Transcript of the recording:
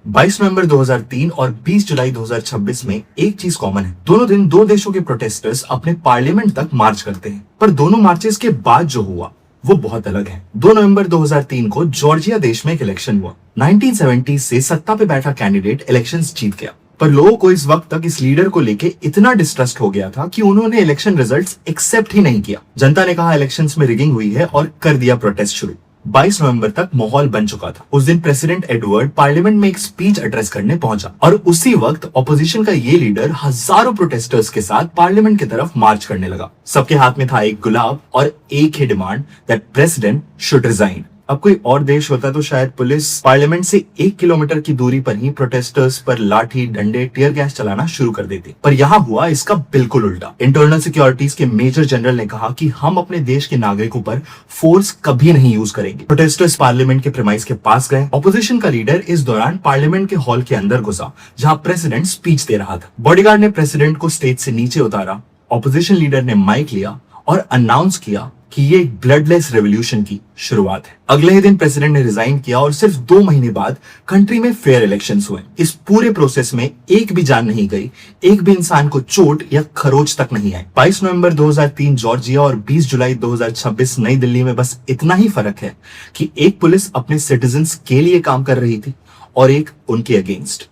22 नवंबर 2003 और 20 जुलाई 2026 में एक चीज कॉमन है। दोनों दिन दो देशों के प्रोटेस्टर्स अपने पार्लियामेंट तक मार्च करते हैं, पर दोनों मार्चेस के बाद जो हुआ वो बहुत अलग है। 2 नवंबर 2003 को जॉर्जिया देश में एक इलेक्शन हुआ। 1970 से सत्ता पे बैठा कैंडिडेट इलेक्शंस जीत गया, पर लोगों को इस वक्त तक इस लीडर को लेके इतना डिस्ट्रस्ट हो गया था कि उन्होंने इलेक्शन रिजल्ट्स एक्सेप्ट ही नहीं किया। जनता ने कहा इलेक्शंस में रिगिंग हुई है और कर दिया प्रोटेस्ट शुरू। 22 नवंबर तक माहौल बन चुका था। उस दिन प्रेसिडेंट एडवर्ड पार्लियामेंट में एक स्पीच एड्रेस करने पहुंचा और उसी वक्त ऑपोजिशन का ये लीडर हजारों प्रोटेस्टर्स के साथ पार्लियामेंट की तरफ मार्च करने लगा। सबके हाथ में था एक गुलाब और एक ही demand, that president should resign. अब कोई और देश होता तो शायद पुलिस पार्लियामेंट से 1 किलोमीटर की दूरी पर ही प्रोटेस्टर्स पर लाठी, डंडे, टीयर गैस चलाना शुरू कर देती, पर यहाँ हुआ इसका बिल्कुल उल्टा। इंटरनल सिक्योरिटीज के मेजर जनरल ने कहा कि हम अपने देश के नागरिकों पर फोर्स कभी नहीं यूज करेंगे। प्रोटेस्टर्स पार्लियामेंट के प्रीमाइस के पास गए। ऑपोजिशन का लीडर इस दौरान पार्लियामेंट के हॉल के अंदर घुसा जहाँ प्रेसिडेंट स्पीच दे रहा था। बॉडीगार्ड ने प्रेसिडेंट को स्टेज से नीचे उतारा। ऑपोजिशन लीडर ने माइक लिया और अनाउंस किया कि ये एक ब्लडलेस रेवोल्यूशन की शुरुआत है। अगले ही दिन प्रेसिडेंट ने रिजाइन किया और सिर्फ 2 महीने बाद कंट्री में फेयर इलेक्शंस हुए। इस पूरे प्रोसेस में एक भी जान नहीं गई, एक भी इंसान को चोट या खरोच तक नहीं आई। 22 नवंबर 2003 जॉर्जिया और 20 जुलाई 2026 नई दिल्ली में बस इतना ही फर्क है कि एक पुलिस अपने सिटीजन्स के लिए काम कर रही थी और एक उनके अगेंस्ट।